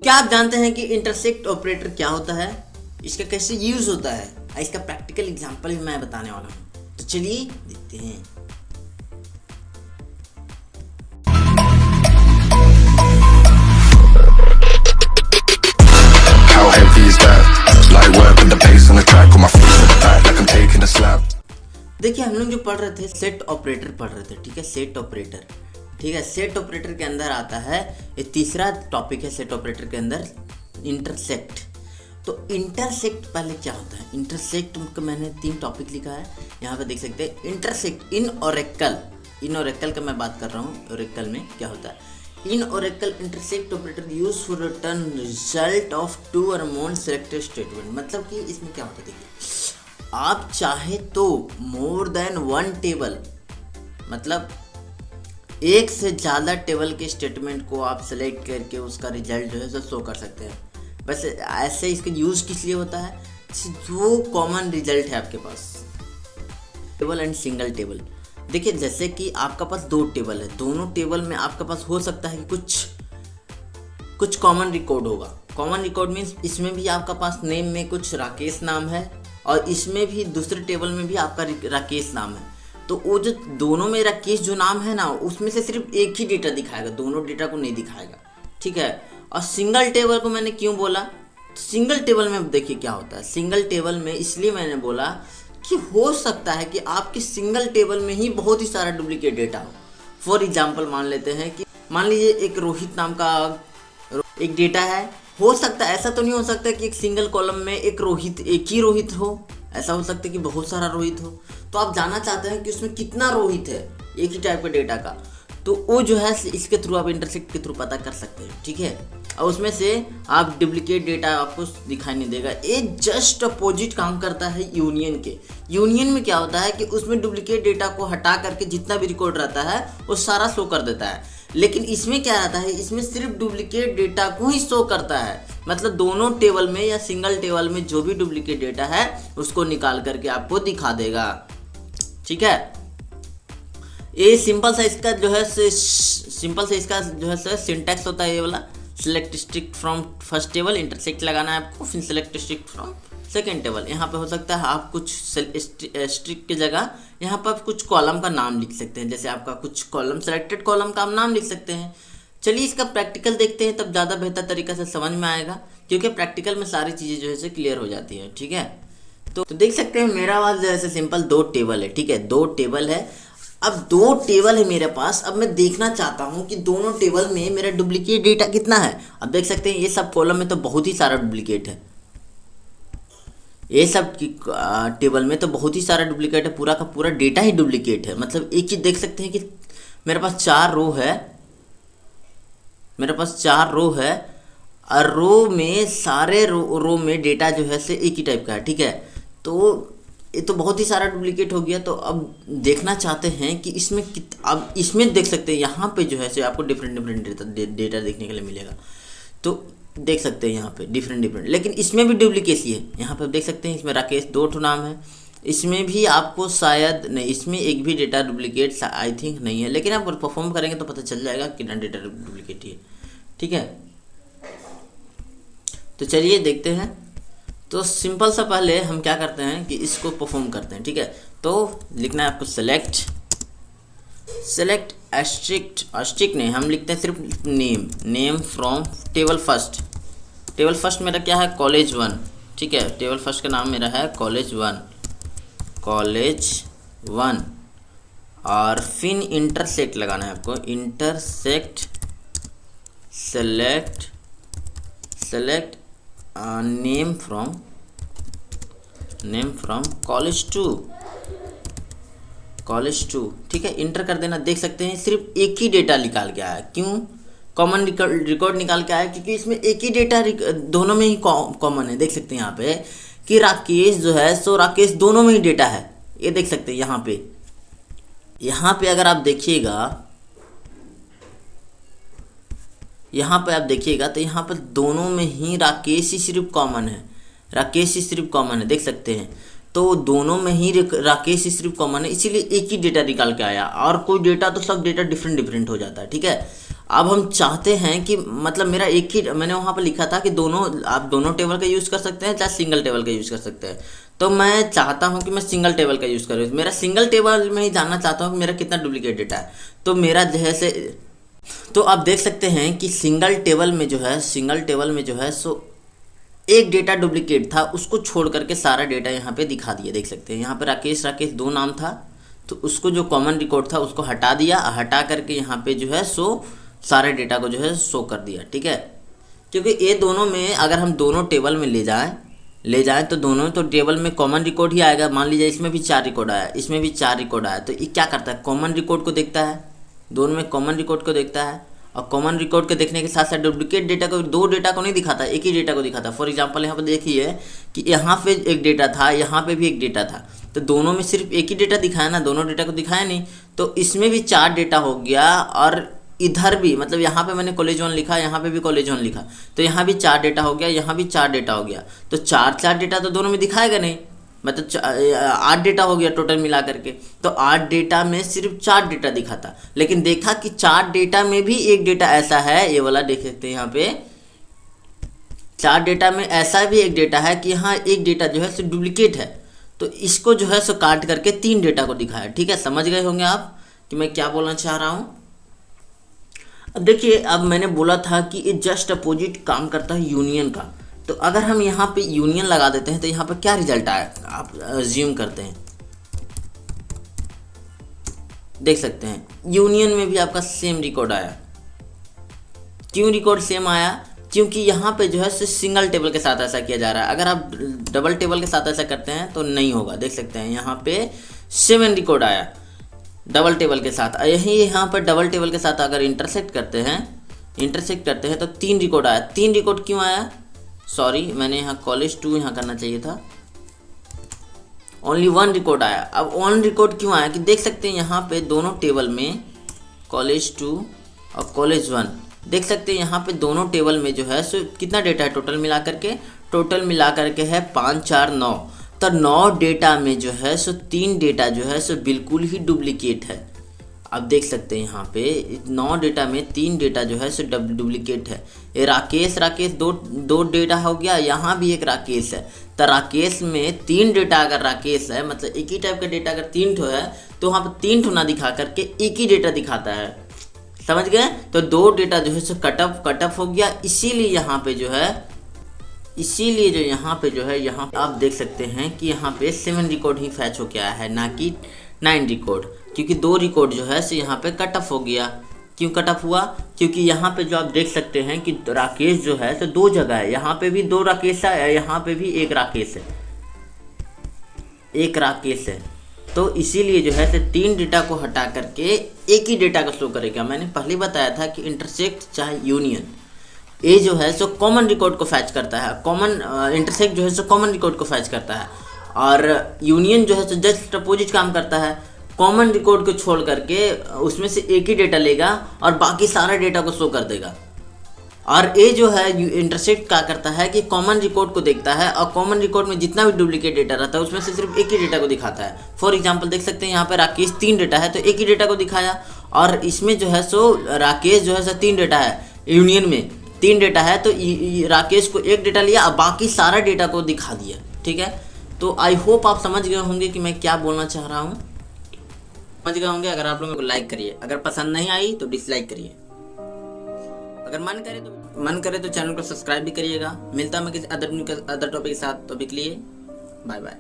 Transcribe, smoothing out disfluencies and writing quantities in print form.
क्या आप जानते हैं कि इंटरसेक्ट ऑपरेटर क्या होता है, इसका कैसे यूज होता है? इसका प्रैक्टिकल एग्जांपल भी मैं बताने वाला हूँ, तो चलिए देखते हैं। देखिए, हम लोग जो पढ़ रहे थे सेट ऑपरेटर पढ़ रहे थे, ठीक है। सेट ऑपरेटर, ठीक है। सेट ऑपरेटर के अंदर आता है, ये तीसरा टॉपिक है सेट ऑपरेटर के अंदर, इंटरसेक्ट। तो इंटरसेक्ट पहले क्या होता है? इंटरसेक्ट का मैंने 3 टॉपिक लिखा है, यहाँ पे देख सकते हैं। इंटरसेक्ट इन ओरेकल, इन ओरेकल का मैं बात कर रहा हूँ। ओरेकल में क्या होता है? In Oracle intersect operator use for return result of 2 और मोर सेलेक्टेड स्टेटमेंट। मतलब कि इसमें क्या होता है, देखिए, आप चाहे तो मोर देन 1 टेबल, मतलब एक से ज़्यादा टेबल के स्टेटमेंट को आप सेलेक्ट करके उसका रिजल्ट जो है सो शो कर सकते हैं। बस ऐसे इसका यूज़ किस लिए होता है? जो कॉमन रिजल्ट है आपके पास, टेबल एंड सिंगल टेबल। देखिए, जैसे कि आपका पास 2 टेबल है, दोनों टेबल में आपके पास हो सकता है कि कुछ कॉमन रिकॉर्ड होगा। कॉमन रिकॉर्ड मीन्स इसमें भी आपका पास नेम में कुछ राकेश नाम है और इसमें भी दूसरे टेबल में भी आपका राकेश नाम है। तो वो जो दोनों में राकेश जो नाम है ना, उसमें से सिर्फ एक ही डेटा दिखाएगा, दोनों डेटा को नहीं दिखाएगा, ठीक है। और सिंगल टेबल को मैंने क्यों बोला? सिंगल टेबल में देखिए क्या होता है। सिंगल टेबल में इसलिए मैंने बोला कि हो सकता है कि आपके सिंगल टेबल में ही बहुत ही सारा डुप्लीकेट डेटा हो। फॉर एग्जाम्पल मान लेते हैं कि मान लीजिए एक रोहित नाम का एक डेटा है। हो सकता है, ऐसा तो नहीं हो सकता कि एक सिंगल कॉलम में एक ही रोहित हो, ऐसा हो सकता है कि बहुत सारा रोहित हो। तो आप जानना चाहते हैं कि उसमें कितना रोहित है एक ही टाइप के डेटा का, तो वो जो है इसके थ्रू आप इंटरसेक्ट के थ्रू पता कर सकते हैं, ठीक है। और उसमें से आप डुप्लीकेट डेटा आपको दिखाई नहीं देगा। ये जस्ट अपोजिट काम करता है यूनियन के। यूनियन में क्या होता है कि उसमें डुप्लीकेट डेटा को हटा करके जितना भी रिकॉर्ड रहता है वो सारा शो कर देता है। लेकिन इसमें क्या रहता है, इसमें सिर्फ डुप्लीकेट डेटा को ही शो करता है। मतलब दोनों टेबल में या सिंगल टेबल में जो भी डुप्लीकेट डेटा है उसको निकाल करके आपको दिखा देगा, ठीक है। ये सिंपल सा इसका जो है सिंटैक्स होता है ये वाला। Select strict from first table, intersect लगाना है आपको, फिर select strict from second table. यहाँ पे हो सकता है आप कुछ स्ट्रिक्ट की जगह यहाँ पर कुछ कॉलम का नाम लिख सकते हैं। जैसे आपका कुछ कॉलम, सेलेक्टेड कॉलम का आप नाम लिख सकते हैं। चलिए इसका प्रैक्टिकल देखते हैं, तब ज़्यादा बेहतर तरीका से समझ में आएगा, क्योंकि प्रैक्टिकल में सारी चीज़ें जो है क्लियर हो जाती हैं, ठीक है। तो देख सकते हैं मेरा पास जो है सिंपल 2 टेबल है, ठीक है। 2 टेबल है। अब 2 टेबल है मेरे पास। अब मैं देखना चाहता हूँ कि दोनों टेबल में मेरा डुप्लीकेट डेटा कितना है। अब देख सकते हैं ये सब कॉलम में तो बहुत ही सारा डुप्लीकेट है, ये सब टेबल में तो बहुत ही सारा डुप्लीकेट है, पूरा का पूरा डेटा ही डुप्लीकेट है। मतलब एक चीज़ देख सकते हैं कि मेरे पास 4 रो है, मेरे पास 4 रो है और रो में सारे रो में डेटा जो है से एक ही टाइप का है, ठीक है। तो ये तो बहुत ही सारा डुप्लीकेट हो गया। तो अब देखना चाहते हैं कि इसमें अब इसमें देख सकते हैं यहाँ पे जो है से आपको डिफरेंट डेटा देखने के लिए मिलेगा। तो देख सकते हैं यहाँ पे डिफरेंट, लेकिन इसमें भी डुप्लीकेसी है। यहाँ पे देख सकते हैं इसमें राकेश 2 नाम है, इसमें भी आपको शायद नहीं, इसमें एक भी डेटा डुप्लीकेट आई थिंक नहीं है। लेकिन आप परफॉर्म करेंगे तो पता चल जाएगा कितना डेटा डुप्लीकेट है, ठीक है। तो चलिए देखते हैं। तो सिंपल सा पहले हम क्या करते हैं कि इसको परफॉर्म करते हैं, ठीक है। तो लिखना है आपको सेलेक्ट स्ट्रिक्ट नहीं, हम लिखते हैं सिर्फ name from table first. Table first मेरा क्या है? कॉलेज 1, ठीक है। टेबल फर्स्ट का नाम मेरा है कॉलेज 1 और फिर इंटरसेक्ट लगाना है आपको। Intersect select name from college 2, ठीक है। इंटर कर देना। देख सकते हैं सिर्फ एक ही डेटा निकाल के आया। क्यों? कॉमन रिकॉर्ड निकाल के आया, क्योंकि इसमें एक ही डेटा दोनों में ही कॉमन है। देख सकते हैं यहाँ पे कि राकेश जो है सो राकेश दोनों में ही डेटा है। ये देख सकते हैं यहाँ पे अगर आप देखिएगा, यहाँ पे आप देखिएगा तो यहाँ पर दोनों में ही राकेश ही सिर्फ कॉमन है, देख सकते हैं। तो दोनों में ही राकेश ही सिर्फ कॉमन है, इसीलिए एक ही डेटा निकाल के आया। और कोई डेटा तो सब डेटा डिफरेंट हो जाता है, ठीक है। अब हम चाहते हैं कि मतलब मेरा एक ही, मैंने वहाँ पर लिखा था कि दोनों, आप दोनों टेबल का यूज़ कर सकते हैं चाहे सिंगल टेबल का यूज़ कर सकते हैं। तो मैं चाहता हूँ कि मैं सिंगल टेबल का यूज़ करूँ, मेरा सिंगल टेबल में ही जानना चाहता हूँ कि मेरा कितना डुप्लीकेट डेटा है। तो मेरा जो है से, तो आप देख सकते हैं कि सिंगल टेबल में जो है सो एक डेटा डुप्लीकेट था, उसको छोड़ करके सारा डेटा यहाँ पे दिखा दिया। देख सकते हैं यहाँ पे राकेश दो नाम था, तो उसको जो कॉमन रिकॉर्ड था उसको हटा दिया, हटा करके यहाँ पे जो है सो सारे डेटा को जो है शो कर दिया। ठीक है, क्योंकि ये दोनों में अगर हम दोनों टेबल में ले जाएं तो दोनों तो टेबल में कॉमन रिकॉर्ड ही आएगा। मान लीजिए इसमें भी 4 रिकॉर्ड आया, इसमें भी 4 रिकॉर्ड आया, तो ये क्या करता है, कॉमन रिकॉर्ड को देखता है, दोनों में कॉमन रिकॉर्ड को देखता है, और कॉमन रिकॉर्ड को देखने के साथ साथ डुप्लीकेट डेटा को, दो डेटा को नहीं दिखाता, एक ही डेटा को दिखाता। फॉर एग्जांपल यहाँ पर देखिए कि यहाँ पे एक डेटा था, यहाँ पे भी एक डेटा था, तो दोनों में सिर्फ एक ही डेटा दिखाया ना, दोनों डेटा को दिखाया नहीं। तो इसमें भी 4 डेटा हो गया, और इधर भी मतलब यहाँ पे मैंने कॉलेज 1 लिखा, यहाँ पे भी कॉलेज 1 लिखा, तो यहाँ भी 4 डेटा हो गया, यहाँ भी 4 डेटा हो गया। तो 4 डेटा तो दोनों में दिखाएगा नहीं, मतलब 8 डेटा हो गया टोटल मिला करके। तो 8 डेटा में सिर्फ 4 डेटा दिखाता, लेकिन देखा कि 4 डेटा में भी एक डेटा ऐसा है, ये वाला देख सकते हैं यहाँ पे, 4 डेटा में ऐसा भी एक डेटा है कि यहाँ एक डेटा जो है सो डुप्लीकेट है, तो इसको जो है सो काट करके 3 डेटा को दिखाया। ठीक है, समझ गए होंगे आप कि मैं क्या बोलना चाह रहा हूँ। अब देखिए, अब मैंने बोला था कि ये जस्ट अपोजिट काम करता है यूनियन का। तो अगर हम यहाँ पे यूनियन लगा देते हैं तो यहाँ पे क्या रिजल्ट आया, आप अज्यूम करते हैं, देख सकते हैं यूनियन में भी आपका सेम रिकॉर्ड आया। क्यों रिकॉर्ड सेम आया, क्योंकि यहाँ पे जो है सिंगल टेबल के साथ ऐसा किया जा रहा है। अगर आप डबल टेबल के साथ ऐसा करते हैं तो नहीं होगा। देख सकते हैं यहाँ पे 7 रिकॉर्ड आया डबल टेबल के साथ। यही यहाँ पर डबल टेबल के साथ अगर इंटरसेक्ट करते हैं तो 3 रिकॉर्ड आया। 3 रिकॉर्ड क्यों आया, सॉरी मैंने यहाँ कॉलेज 2 यहाँ करना चाहिए था, ओनली 1 रिकॉर्ड आया। अब 1 रिकॉर्ड क्यों आया कि देख सकते हैं यहाँ पे दोनों टेबल में कॉलेज 2 और कॉलेज 1, देख सकते हैं यहाँ पे दोनों टेबल में जो है सो कितना डेटा है टोटल मिला करके है 5 4 9। तो 9 डेटा में जो है सो 3 डेटा जो है सो बिल्कुल ही डुप्लीकेट है। आप देख सकते हैं यहाँ पे 9 डेटा में 3 डेटा जो है सो डुप्लीकेट है। ये राकेश दो डेटा हो गया, यहाँ भी एक राकेश है। तो राकेश में 3 डेटा अगर राकेश है, मतलब एक ही टाइप का डेटा अगर 3 ठो है, तो वहाँ पर 3 ठो ना दिखा करके एक ही डेटा दिखाता है, समझ गए। तो 2 डेटा जो है सो कट ऑफ हो गया। इसीलिए यहाँ पे जो है यहाँ आप देख सकते हैं कि यहाँ पे 7 रिकॉर्ड ही फैच हो गया है, ना कि 9 रिकॉर्ड, क्योंकि 2 रिकॉर्ड जो है सो यहाँ पे कट ऑफ हो गया। क्यों कट ऑफ हुआ, क्योंकि यहाँ पे जो आप देख सकते हैं कि राकेश जो है तो 2 जगह है, यहाँ पे भी 2 राकेश है, यहाँ पे भी एक राकेश है। तो इसीलिए जो है 3 डेटा को हटा करके एक ही डेटा को शो करेगा। मैंने पहले बताया था कि इंटरसेक्ट चाहे यूनियन, ये जो है सो कॉमन रिकॉर्ड को फैच करता है, इंटरसेक्ट जो है सो कॉमन रिकॉर्ड को फैच करता है, और यूनियन जो है सो जस्ट अपोजिट काम करता है। कॉमन रिकॉर्ड को छोड़ करके उसमें से एक ही डेटा लेगा और बाकी सारा डेटा को शो कर देगा। और ये जो है इंटरसेक्ट क्या करता है कि कॉमन रिकॉर्ड को देखता है, और कॉमन रिकॉर्ड में जितना भी डुप्लीकेट डेटा रहता है उसमें से सिर्फ एक ही डेटा को दिखाता है। फॉर एग्जांपल देख सकते हैं यहाँ पे राकेश 3 डेटा है, तो एक ही डेटा को दिखाया, और इसमें जो है सो राकेश जो है सो 3 डेटा है, यूनियन में 3 डेटा है, तो राकेश को एक डेटा लिया और बाकी सारा डेटा को दिखा दिया। ठीक है, तो आई होप आप समझ गए होंगे कि मैं क्या बोलना चाह रहा हूँ, समझ गए होंगे। अगर आप लोगों को लाइक करिए, अगर पसंद नहीं आई तो डिसलाइक करिए, अगर मन करे तो चैनल को सब्सक्राइब भी करिएगा। मिलता मैं किसी अदर टॉपिक के साथ, तो अभी के लिए बाय बाय।